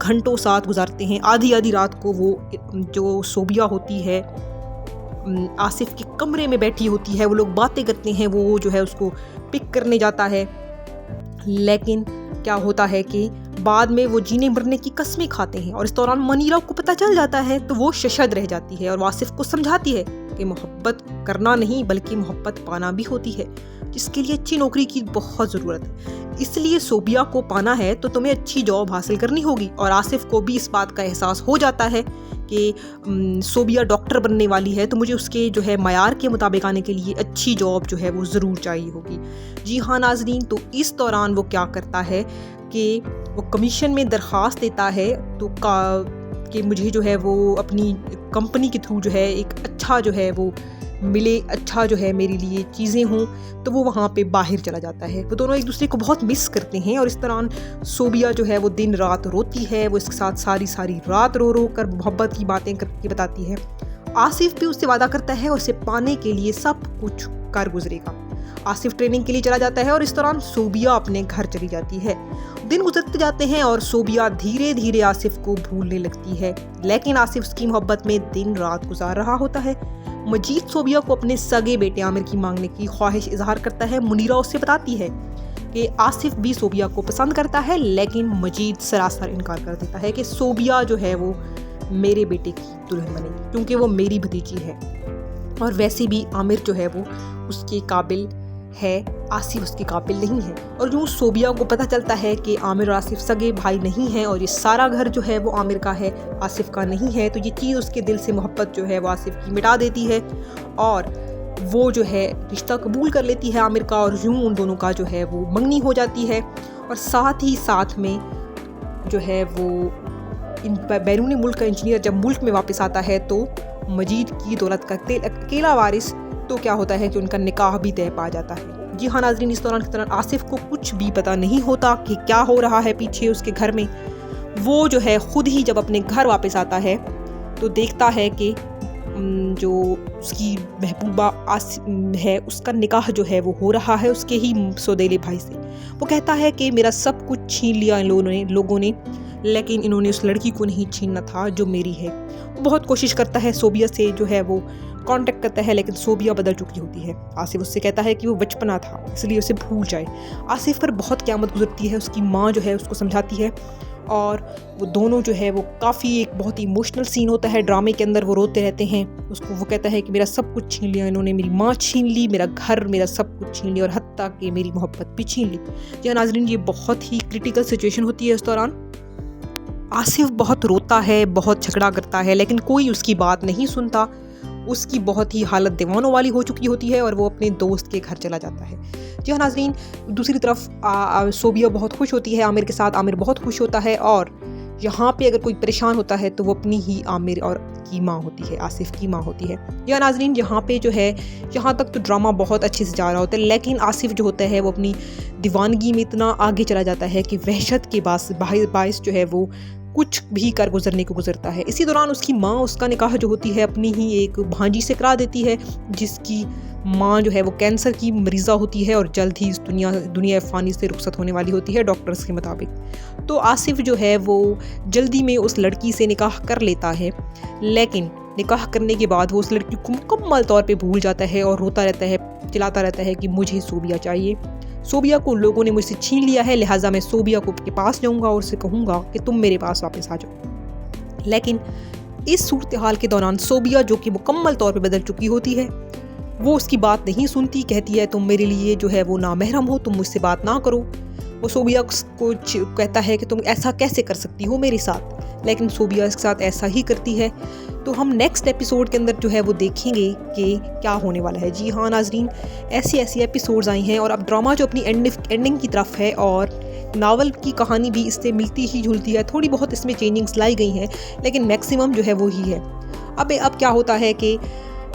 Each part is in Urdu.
گھنٹوں ساتھ گزارتے ہیں. آدھی رات کو وہ جو صوبیہ ہوتی ہے آصف کے کمرے میں بیٹھی ہوتی ہے, وہ لوگ باتیں کرتے ہیں, وہ جو ہے اس کو پک کرنے جاتا ہے. لیکن کیا ہوتا ہے کہ بعد میں وہ جینے مرنے کی قسمیں کھاتے ہیں, اور اس دوران منیرہ کو پتہ چل جاتا ہے تو وہ ششد رہ جاتی ہے اور آصف کو سمجھاتی ہے کہ محبت کرنا نہیں بلکہ محبت پانا بھی ہوتی ہے, جس کے لیے اچھی نوکری کی بہت ضرورت ہے. اس لیے صوبیہ کو پانا ہے تو تمہیں اچھی جاب حاصل کرنی ہوگی. اور آصف کو بھی اس بات کا احساس ہو جاتا ہے کہ صوبیہ ڈاکٹر بننے والی ہے تو مجھے اس کے جو ہے معیار کے مطابق آنے کے لیے اچھی جاب جو ہے وہ ضرور چاہیے ہوگی. جی ہاں ناظرین, تو اس دوران وہ کیا کرتا ہے کہ وہ کمیشن میں درخواست دیتا ہے تو کہ مجھے جو ہے وہ اپنی کمپنی کے تھرو جو ہے ایک اچھا جو ہے وہ ملے, اچھا جو ہے میرے لیے چیزیں ہوں. تو وہ وہاں پہ باہر چلا جاتا ہے. وہ دونوں ایک دوسرے کو بہت مس کرتے ہیں, اور اس دوران صوبیہ جو ہے وہ دن رات روتی ہے. وہ اس کے ساتھ ساری رات رو کر محبت کی باتیں کر کے بتاتی ہے. آصف بھی اس سے وعدہ کرتا ہے اور اسے پانے کے لیے سب کچھ کر گزرے گا. آصف ٹریننگ کے لیے چلا جاتا ہے اور اس دوران صوبیہ اپنے گھر چلی جاتی ہے. دن گزرتے جاتے ہیں اور صوبیہ دھیرے دھیرے آصف کو بھولنے لگتی ہے, لیکن آصف اس کی محبت میں دن رات گزار رہا ہوتا ہے. مجید صوبیہ کو اپنے سگے بیٹے عامر کی مانگنے کی خواہش اظہار کرتا ہے. منیرہ اس سے بتاتی ہے کہ آصف بھی صوبیہ کو پسند کرتا ہے, لیکن مجید سراسر انکار کر دیتا ہے کہ صوبیہ جو ہے وہ میرے بیٹے کی دلہن بنے گی کیونکہ وہ میری بھتیجی ہے, اور ویسے بھی عامر جو ہے وہ اس کے قابل ہے, آصف اس کے قابل نہیں ہے. اور جو صوبیہ کو پتہ چلتا ہے کہ عامر اور آصف سگے بھائی نہیں ہیں اور یہ سارا گھر جو ہے وہ عامر کا ہے, آصف کا نہیں ہے, تو یہ چیز اس کے دل سے محبت جو ہے وہ آصف کی مٹا دیتی ہے, اور وہ جو ہے رشتہ قبول کر لیتی ہے عامر کا, اور یوں ان دونوں کا جو ہے وہ منگنی ہو جاتی ہے. اور ساتھ ہی ساتھ میں جو ہے وہ بیرون ملک کا انجینئر جب ملک میں واپس آتا ہے تو مجید کی دولت کا اکیلا وارث, تو کیا ہوتا ہے کہ ان کا نکاح بھی طے پا جاتا ہے. جی ہاں ناظرین, اس دوران آصف کو کچھ بھی پتہ نہیں ہوتا کہ کیا ہو رہا ہے پیچھے اس کے گھر میں. وہ جو ہے خود ہی جب اپنے گھر واپس آتا ہے تو دیکھتا ہے کہ جو اس کی محبوبہ ہے اس کا نکاح جو ہے وہ ہو رہا ہے اس کے ہی سودیلے بھائی سے. وہ کہتا ہے کہ میرا سب کچھ چھین لیا ان لوگوں نے, لیکن انہوں نے اس لڑکی کو نہیں چھیننا تھا جو میری ہے. وہ بہت کوشش کرتا ہے صوبیہ سے جو ہے وہ کانٹیکٹ کرتا ہے, لیکن صوبیہ بدل چکی ہوتی ہے. آصف اس سے کہتا ہے کہ وہ بچپنا تھا اس لیے اسے بھول جائے. آصف پر بہت قیامت گزرتی ہے, اس کی ماں جو ہے اس کو سمجھاتی ہے, اور وہ دونوں جو ہے وہ کافی ایک بہت ہی ایموشنل سین ہوتا ہے ڈرامے کے اندر. وہ روتے رہتے ہیں, اس کو وہ کہتا ہے کہ میرا سب کچھ چھین لیا انہوں نے, میری ماں چھین لی, میرا گھر, میرا سب کچھ چھین لیا, اور حتیٰ کہ میری محبت بھی چھین لی. جی ناظرین, یہ بہت ہی کرٹیکل سچویشن ہوتی ہے. اس دوران آصف بہت روتا ہے, بہت جھگڑا کرتا ہے, لیکن کوئی اس کی بات نہیں سنتا. اس کی بہت ہی حالت دیوانوں والی ہو چکی ہوتی ہے اور وہ اپنے دوست کے گھر چلا جاتا ہے. جی ہاں ناظرین, دوسری طرف صوبیہ بہت خوش ہوتی ہے عامر کے ساتھ, عامر بہت خوش ہوتا ہے, اور یہاں پہ اگر کوئی پریشان ہوتا ہے تو وہ اپنی ہی عامر اور کی ماں ہوتی ہے, آصف کی ماں ہوتی ہے. جی ہاں ناظرین, یہاں پہ جو ہے یہاں تک تو ڈرامہ بہت اچھے سے جا رہا ہوتا ہے, لیکن آصف جو ہوتا ہے وہ اپنی دیوانگی میں اتنا آگے چلا جاتا ہے کہ وحشت کے باعث جو ہے وہ کچھ بھی کر گزرنے کو گزرتا ہے. اسی دوران اس کی ماں اس کا نکاح جو ہوتی ہے اپنی ہی ایک بھانجی سے کرا دیتی ہے, جس کی ماں جو ہے وہ کینسر کی مریضہ ہوتی ہے اور جلد ہی اس دنیا فانی سے رخصت ہونے والی ہوتی ہے ڈاکٹرز کے مطابق. تو آصف جو ہے وہ جلدی میں اس لڑکی سے نکاح کر لیتا ہے, لیکن نکاح کرنے کے بعد وہ اس لڑکی کو مکمل طور پہ بھول جاتا ہے اور روتا رہتا ہے, چلاتا رہتا ہے کہ مجھے صوبیہ چاہیے. صوبیہ کو لوگوں نے مجھ سے چھین لیا ہے, لہٰذا میں صوبیہ کو کے پاس جاؤں گا اور اسے کہوں گا کہ تم میرے پاس واپس آ جاؤ. لیکن اس صورتحال کے دوران صوبیہ جو کہ مکمل طور پہ بدل چکی ہوتی ہے وہ اس کی بات نہیں سنتی, کہتی ہے تم میرے لیے جو ہے وہ نامحرم ہو, تم مجھ سے بات نہ کرو. وہ صوبیہ کو کہتا ہے کہ تم ایسا کیسے کر سکتی ہو میرے ساتھ, لیکن صوبیہ اس کے ساتھ ایسا ہی کرتی ہے. تو ہم نیکسٹ ایپیسوڈ کے اندر جو ہے وہ دیکھیں گے کہ کیا ہونے والا ہے. جی ہاں ناظرین, ایسی ایپیسوڈز آئی ہیں, اور اب ڈرامہ جو اپنی اینڈنگ کی طرف ہے, اور ناول کی کہانی بھی اس سے ملتی ہی جلتی ہے. تھوڑی بہت اس میں چینجنگز لائی گئی ہیں, لیکن میکسیمم جو ہے وہی ہے. اب کیا ہوتا ہے کہ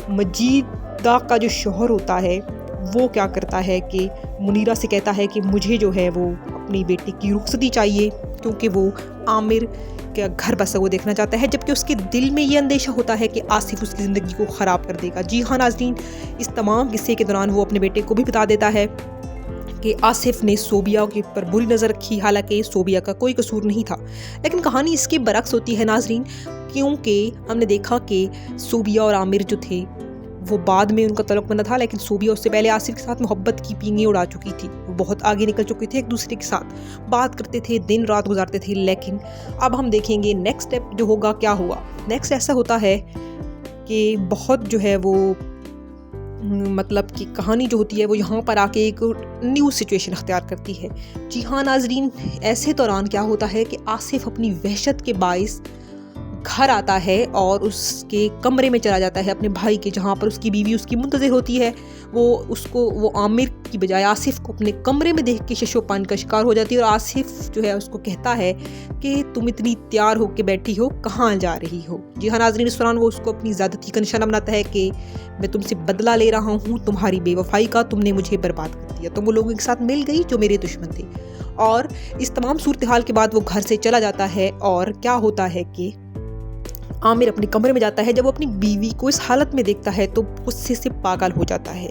مجیدہ کا جو شوہر ہوتا ہے وہ کیا کرتا ہے کہ منیرہ سے کہتا ہے کہ مجھے جو ہے وہ اپنی بیٹی کی رخصتی چاہیے, کیونکہ وہ عامر کا گھر بسا وہ دیکھنا چاہتا ہے, جبکہ اس کے دل میں یہ اندیشہ ہوتا ہے کہ آصف اس کی زندگی کو خراب کر دے گا. جی ہاں ناظرین, اس تمام قصے کے دوران وہ اپنے بیٹے کو بھی بتا دیتا ہے کہ آصف نے صوبیہ کے اوپر بری نظر رکھی، حالانکہ صوبیہ کا کوئی قصور نہیں تھا. لیکن کہانی اس کے برعکس ہوتی ہے ناظرین، کیونکہ ہم نے دیکھا کہ صوبیہ اور عامر جو تھے وہ بعد میں ان کا تعلق بنا تھا، لیکن صوبیہ اس سے پہلے آصف کے ساتھ محبت کی پینگیں اڑا چکی تھی. وہ بہت آگے نکل چکے تھے، ایک دوسرے کے ساتھ بات کرتے تھے، دن رات گزارتے تھے. لیکن اب ہم دیکھیں گے نیکسٹ اسٹیپ جو ہوگا کیا ہوا. نیکسٹ ایسا ہوتا ہے کہ بہت جو ہے وہ مطلب کہ کہانی جو ہوتی ہے وہ یہاں پر آ کے ایک نیو سچویشن اختیار کرتی ہے. جی ہاں ناظرین، ایسے دوران کیا ہوتا ہے کہ آصف اپنی وحشت کے باعث گھر آتا ہے اور اس کے کمرے میں چلا جاتا ہے اپنے بھائی کے، جہاں پر اس کی بیوی اس کی منتظر ہوتی ہے. وہ عامر کی بجائے آصف کو اپنے کمرے میں دیکھ کے شش و پن کا شکار ہو جاتی ہے، اور آصف جو ہے اس کو کہتا ہے کہ تم اتنی تیار ہو کے بیٹھی ہو، کہاں جا رہی ہو. جی ہاں ناظرین، اس دوران وہ اس کو اپنی زیادتی کا نشانہ بناتا ہے کہ میں تم سے بدلہ لے رہا ہوں تمہاری بے وفائی کا، تم نے مجھے برباد کر دیا. تم وہ لوگوں کے ساتھ مل گئی جو میرے دشمن تھے. اور اس تمام صورتحال کے بعد وہ گھر سے چلا جاتا ہے، اور کیا ہوتا ہے کہ عامر اپنے کمرے میں جاتا ہے. جب وہ اپنی بیوی کو اس حالت میں دیکھتا ہے تو غصے سے پاگل ہو جاتا ہے،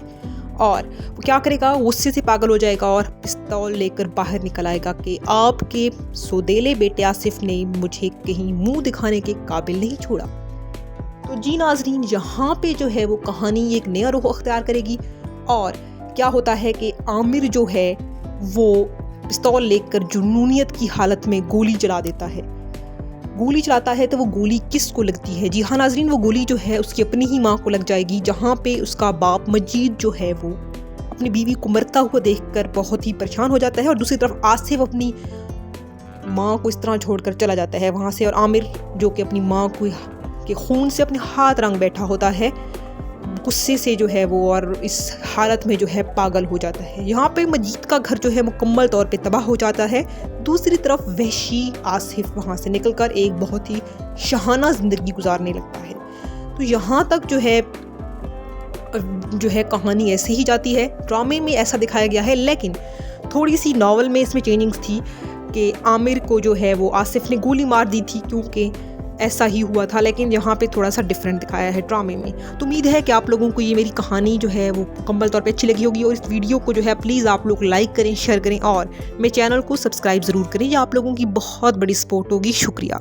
اور وہ کیا کرے گا، غصے سے پاگل ہو جائے گا اور پستول لے کر باہر نکل آئے گا کہ آپ کے سودیلے بیٹے آصف نے مجھے کہیں منہ دکھانے کے قابل نہیں چھوڑا. تو جی ناظرین، یہاں پہ جو ہے وہ کہانی ایک نیا رخ اختیار کرے گی. اور کیا ہوتا ہے کہ عامر جو ہے وہ پستول لے کر جنونیت کی حالت میں گولی چلا دیتا ہے. گولی چلاتا ہے تو وہ گولی کس کو لگتی ہے؟ جی ہاں ناظرین، وہ گولی جو ہے اس کی اپنی ہی ماں کو لگ جائے گی، جہاں پہ اس کا باپ مجید جو ہے وہ اپنی بیوی کو مرتا ہوا دیکھ کر بہت ہی پریشان ہو جاتا ہے. اور دوسری طرف آصف اپنی ماں کو اس طرح چھوڑ کر چلا جاتا ہے وہاں سے، اور عامر جو کہ اپنی ماں کو کے خون سے اپنے ہاتھ رنگ بیٹھا ہوتا ہے غصے سے جو ہے وہ، اور اس حالت میں جو ہے پاگل ہو جاتا ہے. یہاں پہ مجید کا گھر جو ہے مکمل طور پہ تباہ ہو جاتا ہے. دوسری طرف وحشی آصف وہاں سے نکل کر ایک بہت ہی شاہانہ زندگی گزارنے لگتا ہے. تو یہاں تک جو ہے کہانی ایسے ہی جاتی ہے. ڈرامے میں ایسا دکھایا گیا ہے، لیکن تھوڑی سی ناول میں اس میں چینجنگز تھی کہ عامر کو جو ہے وہ آصف نے گولی مار دی تھی، کیونکہ ایسا ہی ہوا تھا. لیکن یہاں پہ تھوڑا سا ڈیفرنٹ دکھایا ہے ڈرامے میں. تو امید ہے کہ آپ لوگوں کو یہ میری کہانی جو ہے وہ مکمل طور پہ اچھی لگی ہوگی. اور اس ویڈیو کو جو ہے پلیز آپ لوگ لائک کریں، شیئر کریں، اور میرے چینل کو سبسکرائب ضرور کریں. یہ آپ لوگوں کی بہت بڑی سپورٹ ہوگی. شکریہ.